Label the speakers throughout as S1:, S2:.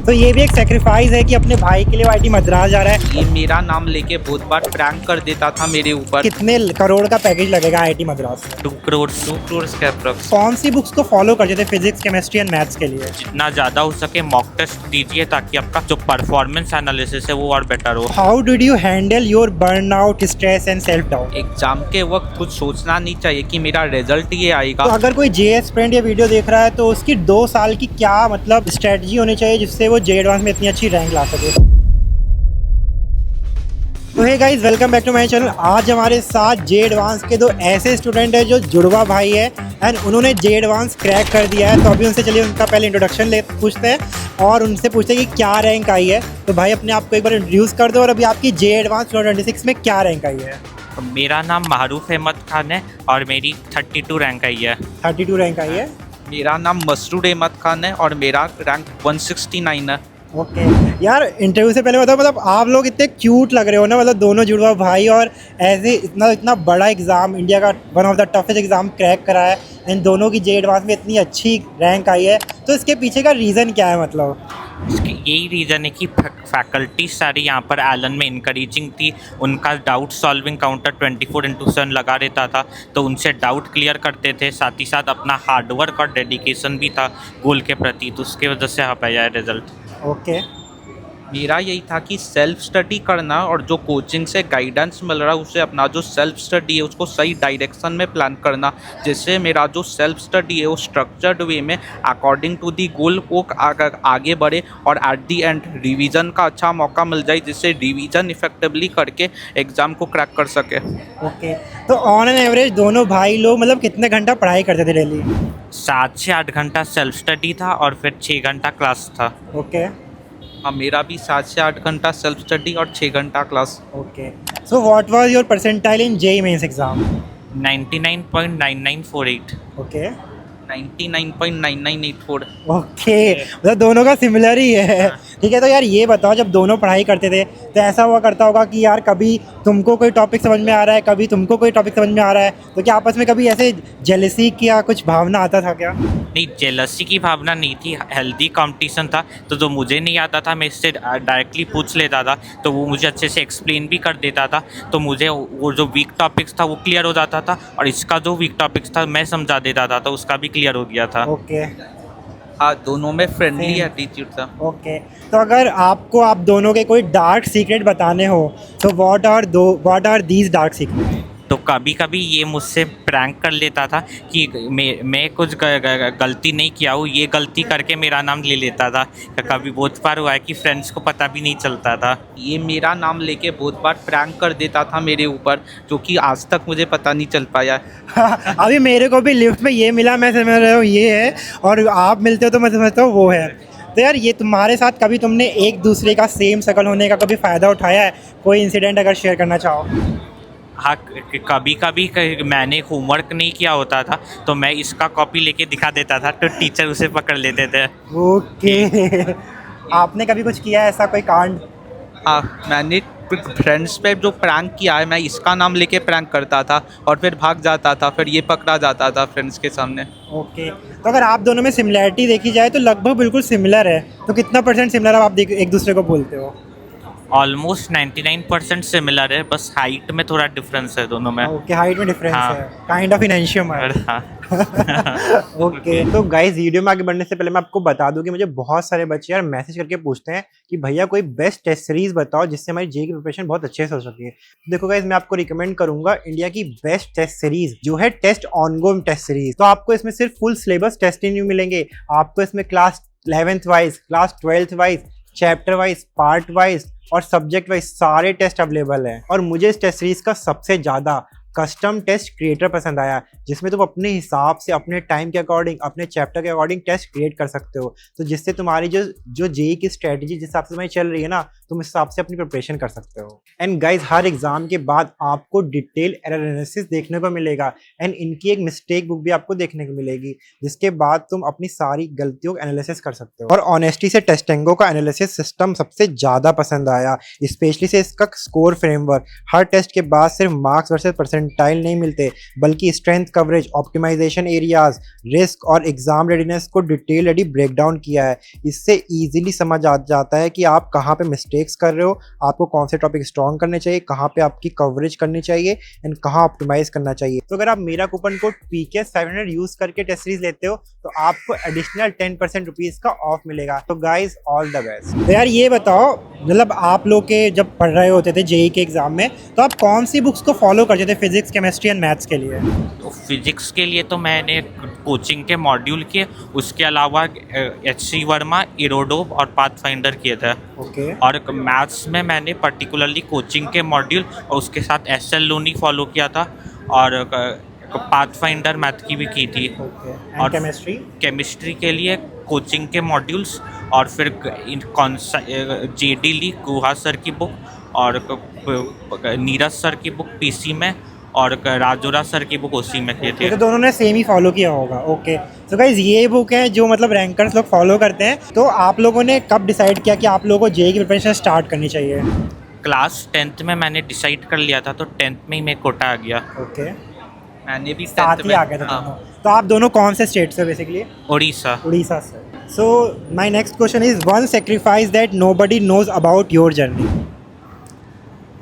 S1: तो ये भी एक सेक्रीफाइस है कि अपने भाई के लिए वो आईआईटी मद्रास जा रहा है।
S2: ये मेरा नाम लेके बहुत बार प्रैंक कर देता था मेरे ऊपर।
S1: कितने करोड़ का पैकेज लगेगा आईआईटी मद्रास में?
S2: 2 करोड़ के अप्रॉक्स।
S1: कौन सी बुक्स को फॉलो करते थे फिजिक्स, केमिस्ट्री एंड मैथ्स के लिए?
S2: जितना ज्यादा हो सके मॉक टेस्ट दीजिए ताकि आपका जो परफॉर्मेंस एनालिसिस है वो और बेटर हो।
S1: How did you handle your burnout, stress and self doubt?
S2: Exam के वक्त कुछ सोचना नहीं चाहिए कि मेरा रिजल्ट ये आएगा।
S1: तो अगर कोई जेएस फ्रेंड ये वीडियो देख रहा है तो उसकी 2 साल की क्या मतलब स्ट्रेटजी होनी चाहिए जिससे वो जे एडवांस में इतनी अच्छी रैंक ला सके? तो hey guys, welcome back to my channel. आज हमारे साथ जे एडवांस के 2 ऐसे स्टूडेंट है जो जुड़वा भाई है एंड उन्होंने जे एडवांस क्रैक कर दिया है। तो अभी उनसे चलिए उनका पहले इंट्रोडक्शन ले पूछते हैं और उनसे पूछते हैं कि क्या रैंक आई है। तो भाई अपने आप को एक बार इंट्रोड्यूस कर दो और अभी आपकी जे एडवांस 2026 में क्या रैंक आई है?
S2: मेरा नाम मारूफ अहमद खान है और मेरी 32 रैंक आई है।
S1: 32 रैंक आई है।
S2: मेरा नाम मसरूर अहमद खान है और मेरा रैंक 169 है।
S1: ओके यार, इंटरव्यू से पहले बताओ, मतलब आप लोग इतने क्यूट लग रहे हो ना, मतलब दोनों जुड़वा भाई और ऐसे इतना बड़ा एग्ज़ाम, इंडिया का one of the toughest exam crack करा है एंड दोनों की जे एडवांस में इतनी अच्छी रैंक आई है। तो इसके पीछे का रीज़न क्या है? मतलब
S2: इसकी यही रीज़न है कि फैकल्टी सारी यहाँ पर एलन में इनकरेजिंग थी। उनका डाउट सॉल्विंग काउंटर 24/7 लगा रहता था, तो उनसे डाउट क्लियर करते थे। साथ ही साथ अपना हार्डवर्क और डेडिकेशन भी था गोल के प्रति, तो उसके वजह से आ पाया है रिजल्ट।
S1: ओके,
S2: मेरा यही था कि सेल्फ स्टडी करना और जो कोचिंग से गाइडेंस मिल रहा है उससे अपना जो सेल्फ स्टडी है उसको सही डायरेक्शन में प्लान करना, जिससे मेरा जो सेल्फ स्टडी है वो स्ट्रक्चर्ड वे में अकॉर्डिंग टू दी गोल वो आगे बढ़े और एट दी एंड रिवीजन का अच्छा मौका मिल जाए, जिससे रिवीजन इफेक्टिवली करके एग्ज़ाम को क्रैक कर सके।
S1: ओके। तो ऑन एन एवरेज दोनों भाई लोग मतलब कितने घंटा पढ़ाई करते थे डेली?
S2: 7 से 8 घंटा सेल्फ स्टडी था और फिर 6 घंटा क्लास था।
S1: ओके।
S2: हाँ, मेरा भी 7 से 8 घंटा सेल्फ स्टडी और 6 घंटा class.
S1: Okay, so what was your percentile in JEE mains exam?
S2: 99.9948।
S1: Okay.
S2: 99.9984।
S1: Okay, मतलब दोनों का सिमिलर ही है। ठीक है, तो यार ये बताओ, जब दोनों पढ़ाई करते थे तो ऐसा हुआ करता होगा कि यार कभी तुमको कोई टॉपिक समझ में आ रहा है, कभी तुमको कोई टॉपिक समझ में आ रहा है, तो क्या आपस में कभी ऐसे जेलसी की या कुछ भावना आता था क्या?
S2: नहीं, जेलसी की भावना नहीं थी, हेल्दी कंपटीशन था। तो जो मुझे नहीं आता था मैं इससे डायरेक्टली पूछ लेता था, तो वो मुझे अच्छे से एक्सप्लेन भी कर देता था, तो मुझे वो जो वीक टॉपिक्स था वो क्लियर हो जाता था और इसका जो वीक टॉपिक्स था मैं समझा देता था, तो उसका भी क्लियर हो गया था।
S1: ओके।
S2: हाँ, दोनों में फ्रेंडली एटीट्यूड था।
S1: ओके, तो अगर आपको आप दोनों के कोई डार्क सीक्रेट बताने हो तो what are these dark secret?
S2: तो कभी कभी ये मुझसे प्रैंक कर लेता था कि मैं कुछ गलती नहीं किया हूँ, ये गलती करके मेरा नाम ले लेता था। कभी बहुत बार हुआ है कि फ्रेंड्स को पता भी नहीं चलता था। ये मेरा नाम लेके बहुत बार प्रैंक कर देता था मेरे ऊपर, जो कि आज तक मुझे पता नहीं चल पाया।
S1: अभी मेरे को भी लिफ्ट में ये मिला, मैं समझ रहा हूँ ये है, और आप मिलते हो तो मैं समझता हूँ वो है। तो यार ये तुम्हारे साथ कभी तुमने एक दूसरे का सेम शक्ल होने का कभी फ़ायदा उठाया है? कोई इंसिडेंट अगर शेयर करना चाहो।
S2: हाँ, कभी कभी मैंने होमवर्क नहीं किया होता था तो मैं इसका कॉपी लेके दिखा देता था, तो टीचर उसे पकड़ लेते थे।
S1: ओके। आपने कभी कुछ किया है ऐसा कोई कांड?
S2: हाँ, मैंने फ्रेंड्स पे जो प्रैंक किया है, मैं इसका नाम लेके प्रैंक करता था और फिर भाग जाता था, फिर ये पकड़ा जाता था फ्रेंड्स के सामने।
S1: ओके, तो अगर आप दोनों में सिमिलैरिटी देखी जाए तो लगभग बिल्कुल सिमिलर है, तो कितना % सिमिलर आप एक दूसरे को बोलते हो?
S2: ऑलमोस्ट 99% सिमिलर है, बस हाइट में थोड़ा डिफरेंस है दोनों में।
S1: ओके, हाइट में डिफरेंस
S2: हाँ।
S1: है, काइंड ऑफ इनएंशियम है।
S2: हाँ।
S1: ओके, तो गाइस वीडियो में आगे बढ़ने से पहले मैं आपको बता दूं कि मुझे बहुत सारे बच्चे यार मैसेज करके पूछते हैं कि भैया कोई बेस्ट टेस्ट सीरीज बताओ जिससे हमारी जेईई की प्रिपरेशन बहुत अच्छे से हो सके। देखो गाइस, मैं आपको रिकमेंड करूंगा इंडिया की बेस्ट टेस्ट सीरीज जो है टेस्ट ऑनगोइंग टेस्ट सीरीज। तो आपको इसमें सिर्फ फुल सिलेबस टेस्ट ही नहीं मिलेंगे, आपको इसमें class 11th wise, class 12th wise, chapter wise, part wise और सब्जेक्ट वाइज सारे टेस्ट अवेलेबल हैं। और मुझे इस टेस्ट सीरीज का सबसे ज़्यादा कस्टम टेस्ट क्रिएटर पसंद आया, जिसमें तुम अपने हिसाब से अपने टाइम के अकॉर्डिंग, अपने चैप्टर के अकॉर्डिंग टेस्ट क्रिएट कर सकते हो, तो जिससे तुम्हारी जो जेईई की स्ट्रेटजी जिस हिसाब से तुम्हारी चल रही है ना, तुम इस हिसाब से अपनी प्रिपरेशन कर सकते हो। एंड गाइज, हर एग्जाम के बाद आपको डिटेल एरर एनालिसिस देखने को मिलेगा एंड इनकी एक मिस्टेक बुक भी आपको देखने को मिलेगी, जिसके बाद तुम अपनी सारी गलतियों का एनालिसिस कर सकते हो। और ऑनेस्टी से टेस्टिंगो का एनालिसिस सिस्टम सबसे ज़्यादा पसंद आया, स्पेशली से इसका स्कोर फ्रेमवर्क। हर टेस्ट के बाद सिर्फ मार्क्स वर्सेस परसेंट परसेंटाइल नहीं मिलते, बल्कि strength coverage, optimisation areas, risk और एग्जाम रेडीनेस को डिटेलली ब्रेक डाउन किया है। इससे ईजिली समझ आ जाता है कि आप कहाँ पे मिस्टेक्स कर रहे हो, आपको कौन से टॉपिक स्ट्रॉन्ग करने चाहिए, कहाँ पे आपकी कवरेज करनी चाहिए एंड कहाँ ऑप्टिमाइज करना चाहिए। तो अगर आप मेरा कूपन कोड PKS500 यूज करके टेस्ट सीरीज लेते हो तो आपको एडिशनल 10% रुपीज का ऑफ मिलेगा। तो गाइज ऑल द बेस्ट। तो यार ये बताओ, मतलब आप लोग के जब पढ़ रहे होते थे जेई के एग्जाम में, तो आप कौन सी बुक्स को फॉलो करते थे फिजिक्स, केमिस्ट्री एंड मैथ्स के लिए?
S2: तो फिजिक्स के लिए तो मैंने कोचिंग के मॉड्यूल किए, उसके अलावा HC वर्मा, इरोडोव और पाथफाइंडर किए थे।
S1: ओके।
S2: और मैथ्स में मैंने पर्टिकुलरली कोचिंग के मॉड्यूल और उसके साथ SL लोनी फॉलो किया था, और पाथफाइंडर मैथ की भी की थी।
S1: और केमिस्ट्री?
S2: केमिस्ट्री के लिए कोचिंग के मॉड्यूल्स और फिर कौन सा JD ली, गुहा सर की बुक और नीरज सर की बुक PC में, और राजोरा सर की बुक उसी में किए थे।
S1: तो दोनों ने सेम ही फॉलो किया होगा। ओके। तो गाइज ये बुक है जो मतलब रैंकर्स लोग फॉलो करते हैं। तो आप लोगों ने कब डिसाइड किया कि आप लोगों को जेई की प्रिपरेशन स्टार्ट करनी चाहिए?
S2: क्लास 10th में मैंने डिसाइड कर लिया था, तो 10th में ही मेरे कोटा आ गया।
S1: ओके।
S2: मैंने भी
S1: साथ
S2: 10th
S1: ही
S2: में
S1: आ गया था दोनों। तो आप दोनों कौन से स्टेट से बेसिकली?
S2: उड़ीसा।
S1: उड़ीसा से। So my next question is one sacrifice that nobody knows about your journey.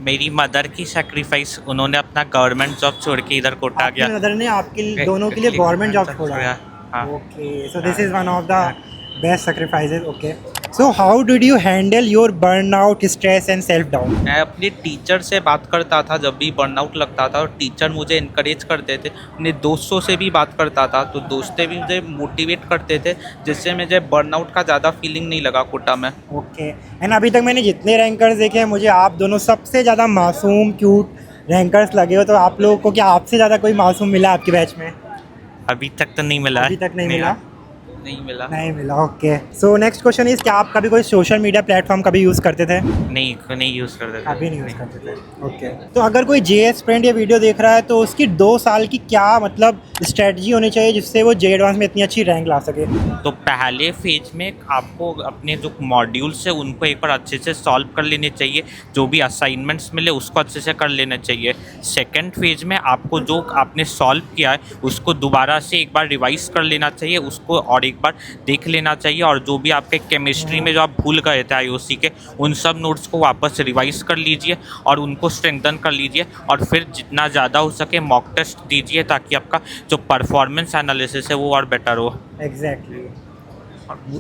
S2: मेरी मदर की सेक्रीफाइस, उन्होंने अपना गवर्नमेंट जॉब छोड़ के इधर कोटा आ गया।
S1: आपकी मदर ने आपके दोनों के लिए गवर्नमेंट जॉब छोड़ा?
S2: हाँ।
S1: Okay, so this is one of the best sacrifices. Okay, so how did you handle your burnout, stress and self doubt?
S2: मैं अपने टीचर से बात करता था जब भी बर्नआउट लगता था, और टीचर मुझे इनकरेज करते थे। अपने दोस्तों से भी बात करता था, तो दोस्तें भी मुझे मोटिवेट करते थे, जिससे मुझे बर्नआउट का ज़्यादा फीलिंग नहीं लगा कोटा में।
S1: ओके। एंड अभी तक मैंने जितने रैंकर्स देखे हैं, मुझे आप दोनों सबसे ज़्यादा मासूम क्यूट रैंकर्स लगे हो। तो आप लोगों को क्या आपसे ज़्यादा कोई मासूम मिला आपके बैच में?
S2: अभी तक तो नहीं मिला।
S1: अभी तक नहीं मिला? नहीं मिला। Okay. So next question is, क्या आप कभी कोई सोशल मीडिया प्लेटफॉर्म कभी यूज़ करते थे?
S2: नहीं यूज़ करते थे।
S1: अभी नहीं यूज़ करते थे। ओके। तो अगर कोई JS फ्रेंड ये वीडियो देख रहा है, तो उसकी 2 साल की क्या मतलब स्ट्रेटजी होनी चाहिए जिससे वो JEE एडवांस में इतनी अच्छी रैंक ला सके?
S2: तो पहले फेज में आपको अपने जो मॉड्यूल्स है उनको एक बार अच्छे से सॉल्व कर लेने चाहिए, जो भी असाइनमेंट्स मिले उसको अच्छे से कर लेना चाहिए। सेकंड फेज में आपको जो आपने सॉल्व किया है उसको दोबारा से एक बार रिवाइज कर लेना चाहिए, उसको और एक बार देख लेना चाहिए, और जो भी आपके केमिस्ट्री में जो आप भूल गए थे IOC के, उन सब नोट्स को वापस रिवाइज कर लीजिए और उनको स्ट्रेंथन कर लीजिए, और फिर जितना ज़्यादा हो सके मॉक टेस्ट दीजिए, ताकि आपका जो परफॉर्मेंस एनालिसिस है वो और बेटर हो।
S1: एग्जैक्टली।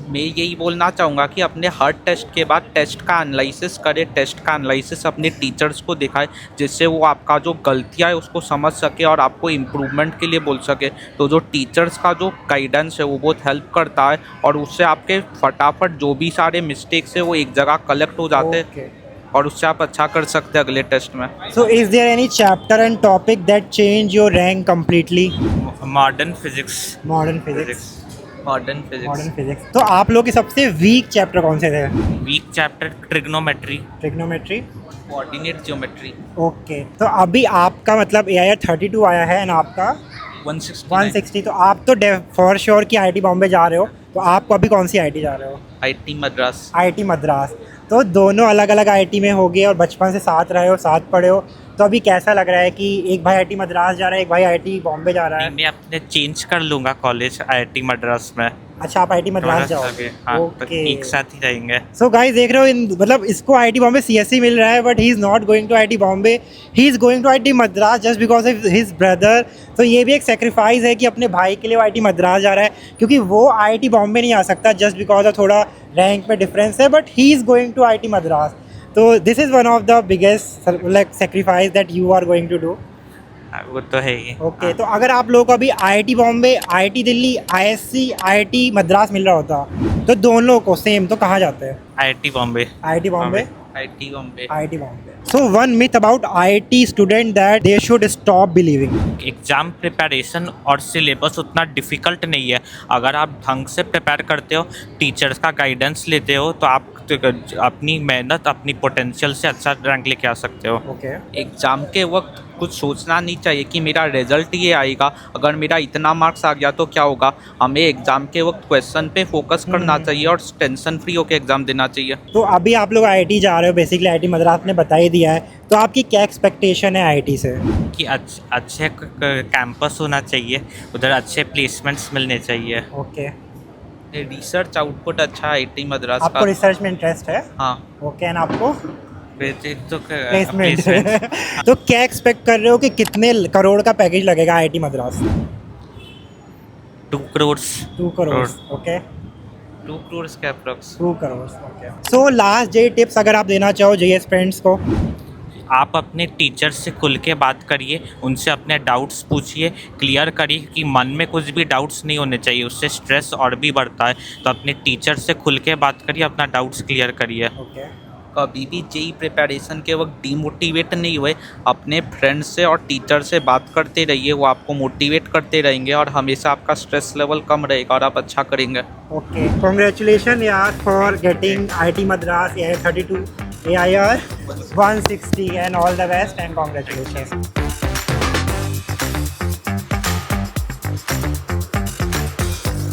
S2: मैं यही बोलना चाहूँगा कि अपने हर टेस्ट के बाद टेस्ट का एनालिसिस करें, टेस्ट का एनालिसिस अपने टीचर्स को दिखाए, जिससे वो आपका जो गलतियाँ है उसको समझ सके और आपको इम्प्रूवमेंट के लिए बोल सके। तो जो टीचर्स का जो गाइडेंस है वो बहुत हेल्प करता है, और उससे आपके फटाफट जो भी सारे मिस्टेक्स है वो एक जगह कलेक्ट हो जाते हैं, और उससे आप अच्छा कर सकते हैं अगले टेस्ट में।
S1: So is there any chapter and topic that change your rank completely?
S2: Modern physics.
S1: Modern physics.
S2: Modern physics.
S1: तो आप लोग के सबसे वीक चैप्टर कौन से थे?
S2: Weak chapter trigonometry. Coordinate geometry.
S1: Okay. तो अभी आपका मतलब AIR 32 आया है ना, आपका 160। तो आप तो फॉर श्योर कि IIT बॉम्बे जा रहे हो, तो आपको अभी कौन सी IIT जा रहे हो? IIT मद्रास। तो दोनों अलग अलग IIT में हो गए और बचपन से साथ रहे हो, साथ पढ़े हो, तो अभी कैसा लग रहा है कि एक भाई IIT मद्रास जा रहा है, एक भाई IIT बॉम्बे जा रहा है?
S2: मैं अपने चेंज कर लूँगा कॉलेज IIT मद्रास में।
S1: अच्छा, आप IIT मद्रास जाओगे?
S2: हाँ, तो एक साथ ही रहेंगे।
S1: सो गाइस देख रहे हो, मतलब इसको IIT बॉम्बे CSE मिल रहा है, but he is not going to IIT Bombay, he is going to IIT Madras just because of his brother. तो ये भी एक सेक्रीफाइस है कि अपने भाई के लिए वो IIT मद्रास जा रहा है, क्योंकि वो IIT बॉम्बे नहीं आ सकता जस्ट बिकॉज ऑफ थोड़ा रैंक में डिफरेंस है, but he is going to IIT Madras. तो this is one of the biggest like sacrifice that you are going to do.
S2: वो तो है ही।
S1: ओके। तो अगर आप लोगों को अभी IIT Bombay, IIT Delhi, ISC, IIT Madras मिल रहा होता, तो दोनों को सेम, तो कहाँ जाते हैं?
S2: IIT Bombay.
S1: IIT Bombay.
S2: IIT Bombay.
S1: So one myth about IIT student that they should stop believing.
S2: Exam preparation और सिलेबस उतना डिफ़िकल्ट नहीं है। अगर आप ढंग से प्रिपेयर करते हो, टीचर्स का गाइडेंस लेते हो, तो आप अपनी मेहनत अपनी पोटेंशियल से अच्छा रैंक लेके आ सकते हो।
S1: ओके
S2: एग्ज़ाम के वक्त कुछ सोचना नहीं चाहिए कि मेरा रिजल्ट ये आएगा, अगर मेरा इतना मार्क्स आ गया तो क्या होगा। हमें एग्ज़ाम के वक्त क्वेश्चन पे फोकस करना चाहिए और टेंशन फ्री होकर एग्ज़ाम देना चाहिए।
S1: तो अभी आप लोग आईआईटी जा रहे हो, बेसिकली आईआईटी मद्रास ने बता ही दिया है, तो आपकी क्या एक्सपेक्टेशन है आईआईटी से?
S3: कि अच्छे कैंपस होना चाहिए, उधर अच्छे प्लेसमेंट्स मिलने चाहिए।
S1: ओके,
S2: रिसर्च आउटपुट अच्छा आईआईटी मद्रास
S1: आपको
S2: का।
S1: रिसर्च में इंटरेस्ट है?
S2: हाँ,
S1: ओके, एंड आपको
S3: बेसिक तो
S1: प्लेसमेंट
S3: placement
S1: तो क्या एक्सपेक्ट कर रहे हो कि कितने करोड़ का पैकेज लगेगा आईआईटी मद्रास?
S3: 2 करोड़
S1: 2 करोड़। ओके,
S2: 2 करोड़ के approx.
S1: 2 crore. Okay, so last जे टिप्स अगर आप देना चाहो जे एस्पिरेंट्स को।
S3: आप अपने टीचर से खुल के बात करिए, उनसे अपने डाउट्स पूछिए, क्लियर करिए कि मन में कुछ भी डाउट्स नहीं होने चाहिए, उससे स्ट्रेस और भी बढ़ता है। तो अपने टीचर से खुल के बात करिए, अपना डाउट्स क्लियर करिए।
S1: ओके,
S2: कभी भी जेई प्रिपरेशन के वक्त डीमोटिवेट नहीं हुए, अपने फ्रेंड्स से और टीचर से बात करते रहिए, वो आपको मोटिवेट करते रहेंगे और हमेशा आपका स्ट्रेस लेवल कम रहेगा और आप अच्छा करेंगे।
S1: ओके, कांग्रेचुलेशन यार for getting IIT Madras AIR 32 AIR 160 and all the best and congratulation.